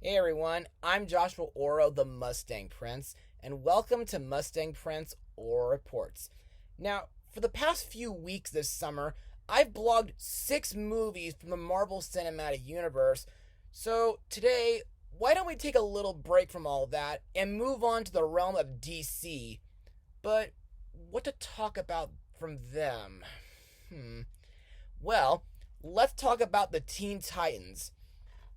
Hey everyone, I'm Joshua Orro, the Mustang Prince, and welcome to Mustang Prince Orro Reports. Now, for the past few weeks this summer, I've blogged 6 movies from the Marvel Cinematic Universe, so today, why don't we take a little break from all that and move on to the realm of DC? But what to talk about from them? Well, let's talk about the Teen Titans.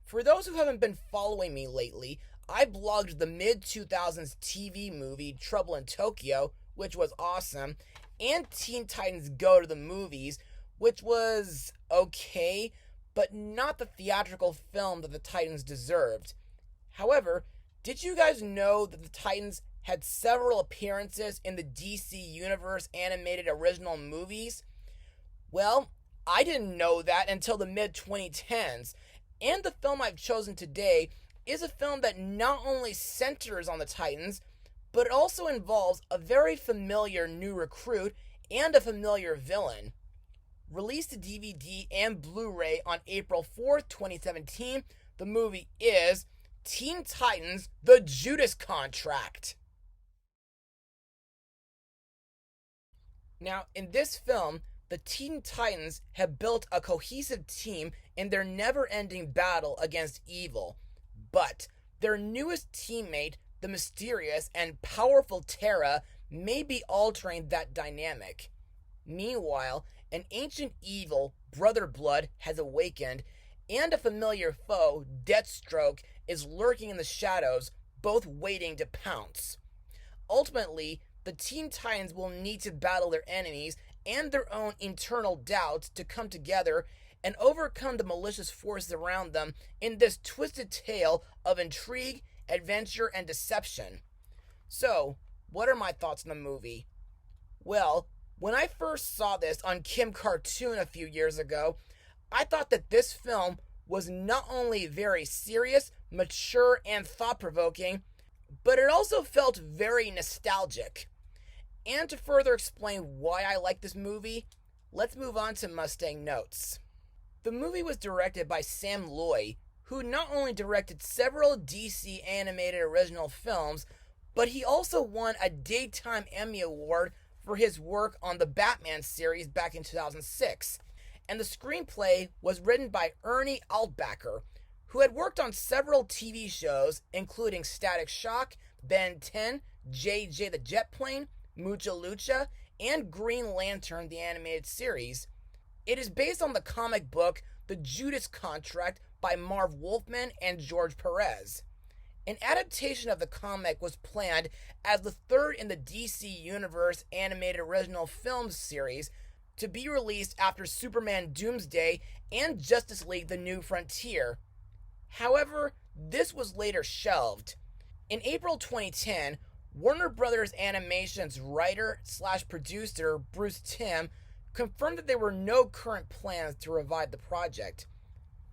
For those who haven't been following me lately, I blogged the mid-2000s TV movie Trouble in Tokyo, which was awesome, and Teen Titans Go to the Movies, which was okay, but not the theatrical film that the Titans deserved. However, did you guys know that the Titans had several appearances in the DC Universe animated original movies? Well, I didn't know that until the mid-2010s. And the film I've chosen today is a film that not only centers on the Titans, but it also involves a very familiar new recruit and a familiar villain. Released to DVD and Blu-ray on April 4th, 2017, the movie is Teen Titans: The Judas Contract. Now, in this film, the Teen Titans have built a cohesive team in their never-ending battle against evil. But their newest teammate, the mysterious and powerful Terra, may be altering that dynamic. Meanwhile, an ancient evil, Brother Blood, has awakened, and a familiar foe, Deathstroke, is lurking in the shadows, both waiting to pounce. Ultimately, the Teen Titans will need to battle their enemies and their own internal doubts to come together and overcome the malicious forces around them in this twisted tale of intrigue, adventure, and deception. So, what are my thoughts on the movie? Well, when I first saw this on Kim Cartoon a few years ago, I thought that this film was not only very serious, mature, and thought-provoking, but it also felt very nostalgic. And to further explain why I like this movie, let's move on to Mustang notes. The movie was directed by Sam Loy, who not only directed several DC animated original films, but he also won a Daytime Emmy Award for his work on the Batman series back in 2006. And the screenplay was written by Ernie Altbacker, who had worked on several TV shows, including Static Shock, Ben 10, JJ the Jet Plane, Mucha Lucha, and Green Lantern, the animated series. It is based on the comic book The Judas Contract by Marv Wolfman and George Perez. An adaptation of the comic was planned as the third in the DC Universe animated original film series to be released after Superman Doomsday and Justice League The New Frontier. However, this was later shelved. In April 2010, Warner Brothers Animation's writer/producer Bruce Timm confirmed that there were no current plans to revive the project.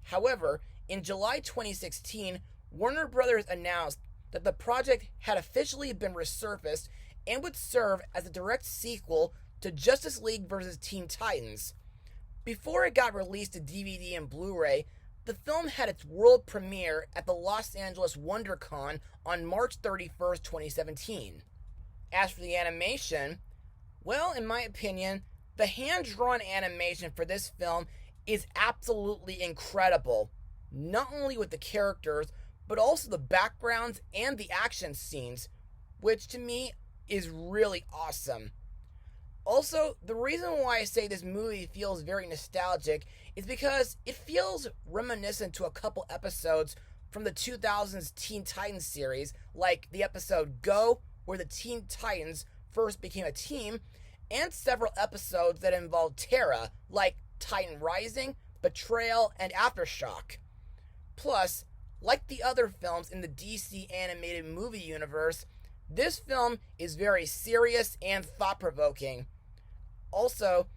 However, in July 2016, Warner Brothers announced that the project had officially been resurfaced and would serve as a direct sequel to Justice League vs. Teen Titans. Before it got released to DVD and Blu-ray, the film had its world premiere at the Los Angeles WonderCon on March 31st, 2017. As for the animation, well, in my opinion, the hand-drawn animation for this film is absolutely incredible, not only with the characters, but also the backgrounds and the action scenes, which to me is really awesome. Also, the reason why I say this movie feels very nostalgic is because it feels reminiscent to a couple episodes from the 2000s Teen Titans series, like the episode Go, where the Teen Titans first became a team, and several episodes that involved Terra, like Titan Rising, Betrayal, and Aftershock. Plus, like the other films in the DC animated movie universe, this film is very serious and thought-provoking. Also,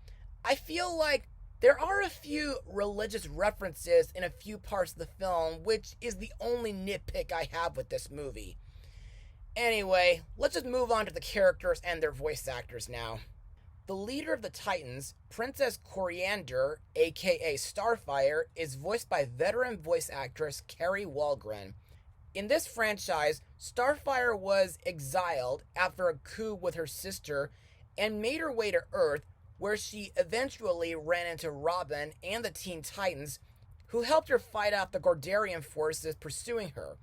I feel like there are a few religious references in a few parts of the film, which is the only nitpick I have with this movie. Anyway, let's just move on to the characters and their voice actors now. The leader of the Titans, Princess Koriand'r, aka Starfire, is voiced by veteran voice actress Kari Wahlgren. In this franchise, Starfire was exiled after a coup with her sister and made her way to Earth, where she eventually ran into Robin and the Teen Titans, who helped her fight off the Koriand'r forces pursuing her.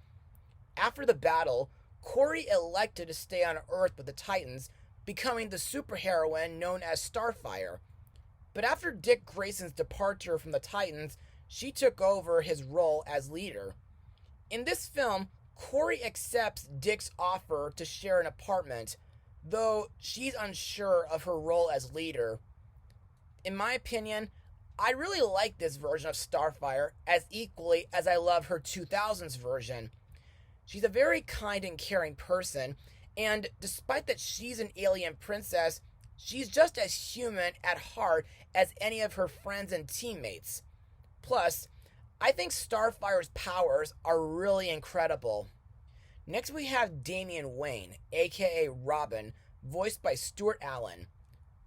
After the battle, Kori elected to stay on Earth with the Titans, becoming the superheroine known as Starfire. But after Dick Grayson's departure from the Titans, she took over his role as leader. In this film, Kori accepts Dick's offer to share an apartment, though she's unsure of her role as leader. In my opinion, I really like this version of Starfire as equally as I love her 2000s version. She's a very kind and caring person, and despite that she's an alien princess, she's just as human at heart as any of her friends and teammates. Plus, I think Starfire's powers are really incredible. Next we have Damian Wayne, aka Robin, voiced by Stuart Allen.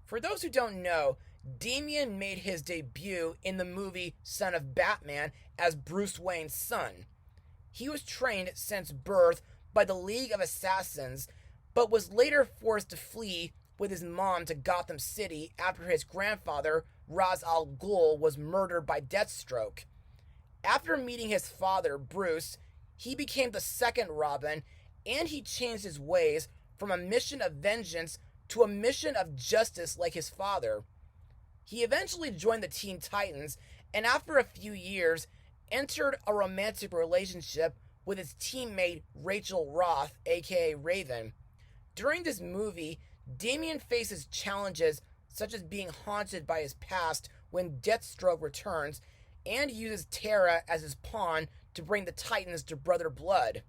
For those who don't know, Damian made his debut in the movie Son of Batman as Bruce Wayne's son. He was trained since birth by the League of Assassins, but was later forced to flee with his mom to Gotham City after his grandfather, Ra's al Ghul, was murdered by Deathstroke. After meeting his father, Bruce, he became the second Robin, and he changed his ways from a mission of vengeance to a mission of justice like his father. He eventually joined the Teen Titans, and after a few years, entered a romantic relationship with his teammate Rachel Roth, aka Raven. During this movie, Damian faces challenges such as being haunted by his past when Deathstroke returns, and uses Tara as his pawn to bring the Titans to brother blood.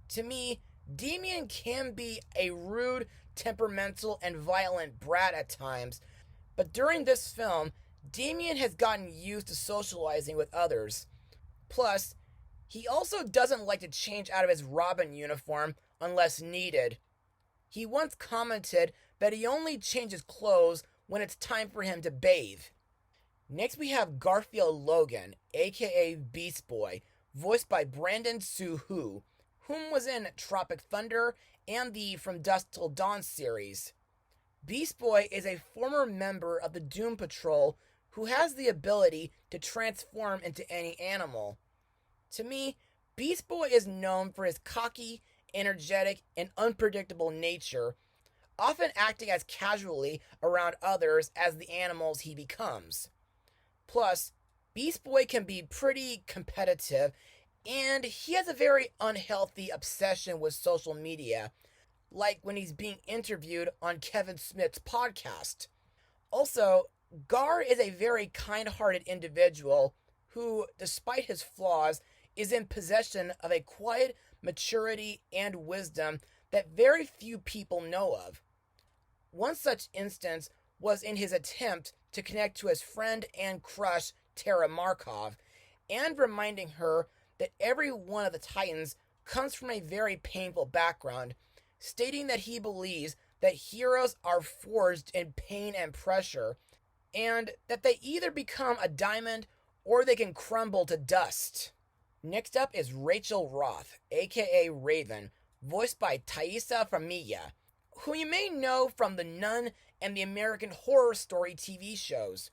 To me, Damian can be a rude, temperamental, and violent brat at times, but during this film, Damian has gotten used to socializing with others. Plus, he also doesn't like to change out of his Robin uniform unless needed. He once commented that he only changes clothes when it's time for him to bathe. Next we have Garfield Logan, aka Beast Boy, voiced by Brandon Suhu, whom was in Tropic Thunder and the From Dusk Till Dawn series. Beast Boy is a former member of the Doom Patrol who has the ability to transform into any animal. To me, Beast Boy is known for his cocky, energetic, and unpredictable nature, often acting as casually around others as the animals he becomes. Plus, Beast Boy can be pretty competitive, and he has a very unhealthy obsession with social media, like when he's being interviewed on Kevin Smith's podcast. Also, Gar is a very kind-hearted individual who, despite his flaws, is in possession of a quiet maturity and wisdom that very few people know of. One such instance was in his attempt to connect to his friend and crush, Tara Markov, and reminding her that every one of the Titans comes from a very painful background, stating that he believes that heroes are forged in pain and pressure, and that they either become a diamond or they can crumble to dust. Next up is Rachel Roth, aka Raven, voiced by Taissa Farmiga, who you may know from The Nun and the American Horror Story TV shows.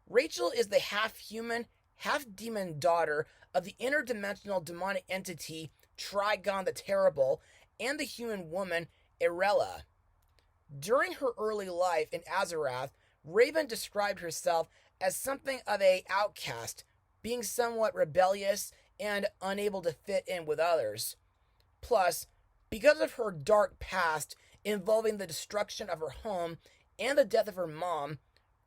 Rachel is the half-human, half-demon daughter of the interdimensional demonic entity Trigon the Terrible and the human woman Irella. During her early life in Azarath, Raven described herself as something of an outcast, being somewhat rebellious and unable to fit in with others. Plus, because of her dark past involving the destruction of her home and the death of her mom,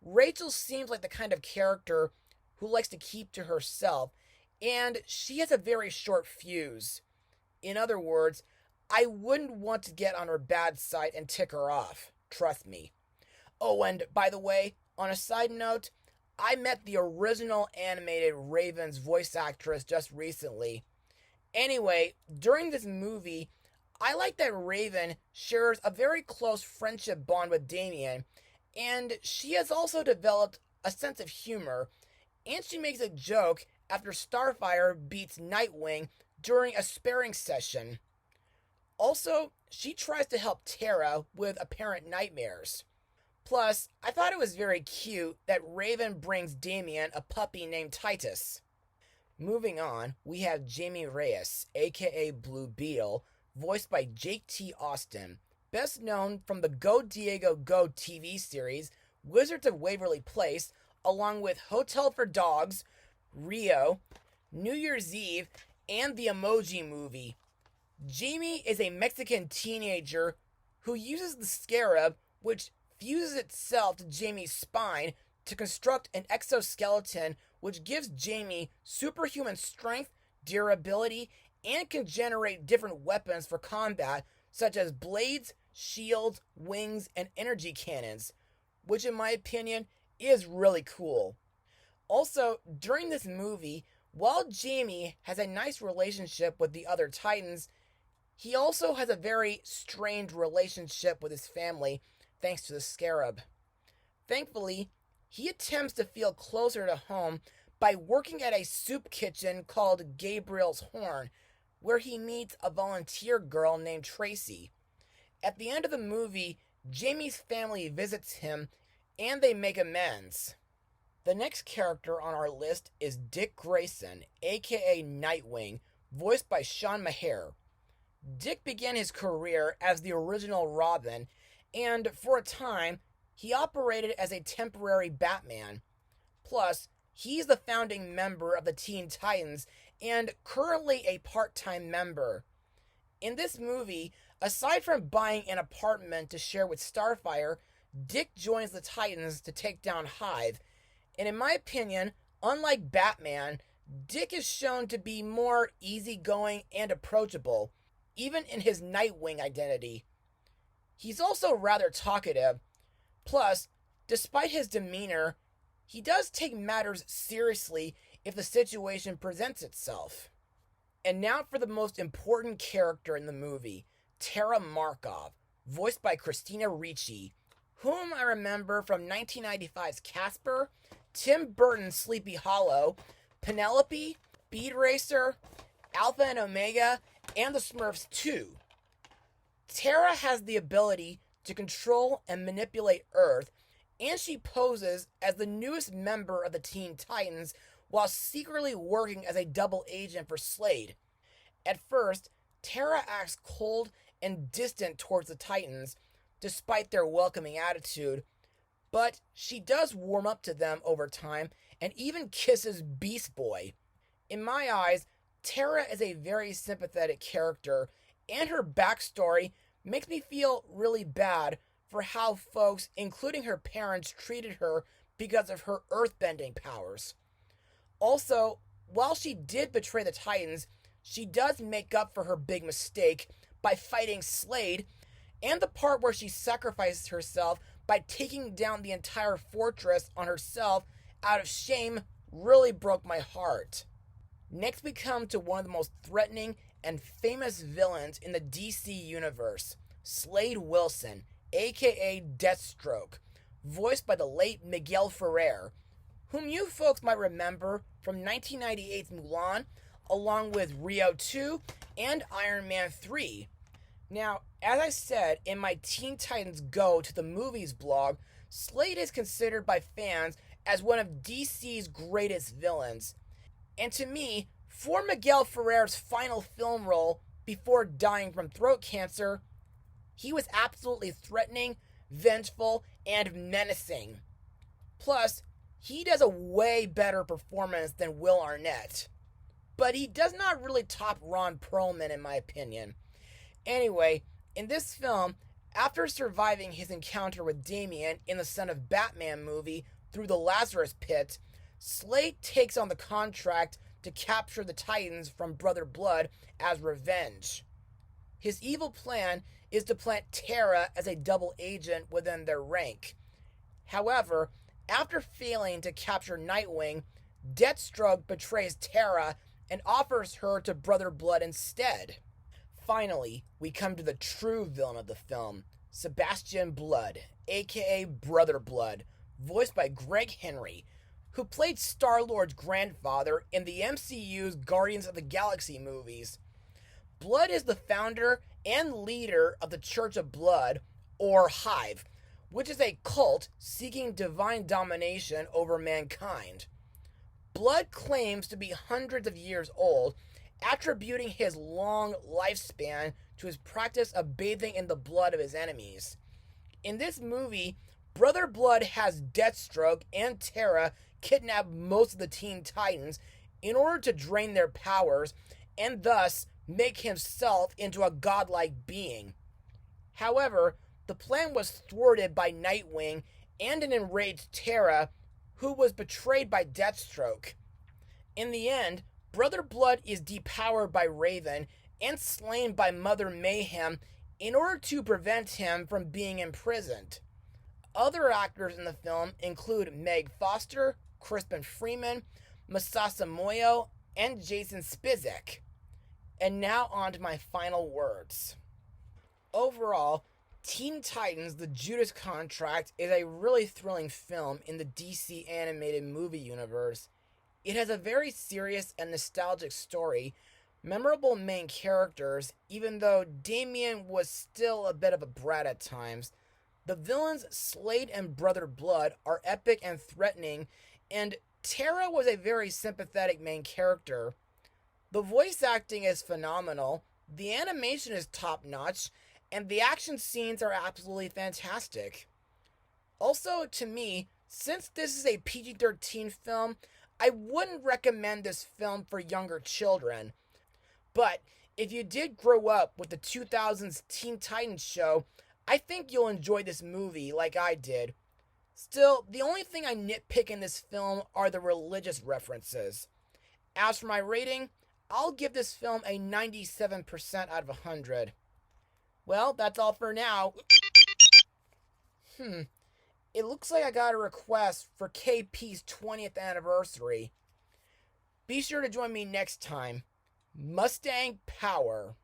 Rachel seems like the kind of character who likes to keep to herself, and she has a very short fuse. In other words, I wouldn't want to get on her bad side and tick her off. Trust me. Oh, and by the way, on a side note, I met the original animated Raven's voice actress just recently. Anyway, during this movie, I like that Raven shares a very close friendship bond with Damian, and she has also developed a sense of humor, and she makes a joke after Starfire beats Nightwing during a sparring session. Also, she tries to help Tara with apparent nightmares. Plus, I thought it was very cute that Raven brings Damien a puppy named Titus. Moving on, we have Jamie Reyes, aka Blue Beetle, voiced by Jake T. Austin, best known from the Go Diego Go TV series, Wizards of Waverly Place, along with Hotel for Dogs, Rio, New Year's Eve, and the Emoji Movie. Jamie is a Mexican teenager who uses the scarab, which fuses itself to Jamie's spine to construct an exoskeleton which gives Jamie superhuman strength, durability, and can generate different weapons for combat, such as blades, shields, wings, and energy cannons, which in my opinion is really cool. Also, during this movie, while Jamie has a nice relationship with the other Titans, he also has a very strained relationship with his family thanks to the scarab. Thankfully, he attempts to feel closer to home by working at a soup kitchen called Gabriel's Horn, where he meets a volunteer girl named Tracy. At the end of the movie, Jamie's family visits him and they make amends. The next character on our list is Dick Grayson, aka Nightwing, voiced by Sean Maher. Dick began his career as the original Robin, and for a time, he operated as a temporary Batman. Plus, he's the founding member of the Teen Titans and currently a part-time member. In this movie, aside from buying an apartment to share with Starfire, Dick joins the Titans to take down Hive. And in my opinion, unlike Batman, Dick is shown to be more easygoing and approachable, even in his Nightwing identity. He's also rather talkative. Plus, despite his demeanor, he does take matters seriously if the situation presents itself. And now for the most important character in the movie, Tara Markov, voiced by Christina Ricci, whom I remember from 1995's Casper, Tim Burton's Sleepy Hollow, Penelope, Speed Racer, Alpha and Omega, and The Smurfs 2. Tara has the ability to control and manipulate Earth, and she poses as the newest member of the Teen Titans while secretly working as a double agent for Slade. At first, Tara acts cold and distant towards the Titans, despite their welcoming attitude, but she does warm up to them over time and even kisses Beast Boy. In my eyes, Tara is a very sympathetic character, and her backstory makes me feel really bad for how folks, including her parents, treated her because of her earthbending powers. Also, while she did betray the Titans, she does make up for her big mistake by fighting Slade, and the part where she sacrifices herself by taking down the entire fortress on herself out of shame really broke my heart. Next we come to one of the most threatening and famous villains in the DC universe, Slade Wilson, aka Deathstroke, voiced by the late Miguel Ferrer, whom you folks might remember from 1998's Mulan, along with Rio 2 and Iron Man 3. Now, as I said in my Teen Titans Go to the Movies blog, Slade is considered by fans as one of DC's greatest villains. And to me, for Miguel Ferrer's final film role before dying from throat cancer, he was absolutely threatening, vengeful, and menacing. Plus, he does a way better performance than Will Arnett. But he does not really top Ron Perlman in my opinion. Anyway, in this film, after surviving his encounter with Damien in the Son of Batman movie through the Lazarus Pit, Slade takes on the contract to capture the Titans from Brother Blood as revenge. His evil plan is to plant Tara as a double agent within their rank. However, after failing to capture Nightwing, Deathstroke betrays Tara and offers her to Brother Blood instead. Finally, we come to the true villain of the film, Sebastian Blood, aka Brother Blood, voiced by Greg Henry, who played Star-Lord's grandfather in the MCU's Guardians of the Galaxy movies. Blood is the founder and leader of the Church of Blood, or Hive, which is a cult seeking divine domination over mankind. Blood claims to be hundreds of years old, attributing his long lifespan to his practice of bathing in the blood of his enemies. In this movie, Brother Blood has Deathstroke and Terra kidnap most of the Teen Titans in order to drain their powers and thus make himself into a godlike being. However, the plan was thwarted by Nightwing and an enraged Terra, who was betrayed by Deathstroke. In the end, Brother Blood is depowered by Raven and slain by Mother Mayhem in order to prevent him from being imprisoned. Other actors in the film include Meg Foster, Crispin Freeman, Masasa Moyo, and Jason Spizek. And now on to my final words. Overall, Teen Titans: The Judas Contract is a really thrilling film in the DC animated movie universe. It has a very serious and nostalgic story, memorable main characters, even though Damian was still a bit of a brat at times. The villains Slade and Brother Blood are epic and threatening, and Terra was a very sympathetic main character. The voice acting is phenomenal, the animation is top-notch, and the action scenes are absolutely fantastic. Also, to me, since this is a PG-13 film, I wouldn't recommend this film for younger children. But if you did grow up with the 2000s Teen Titans show, I think you'll enjoy this movie like I did. Still, the only thing I nitpick in this film are the religious references. As for my rating, I'll give this film a 97% out of 100. Well, that's all for now. It looks like I got a request for KP's 20th anniversary. Be sure to join me next time. Mustang Power.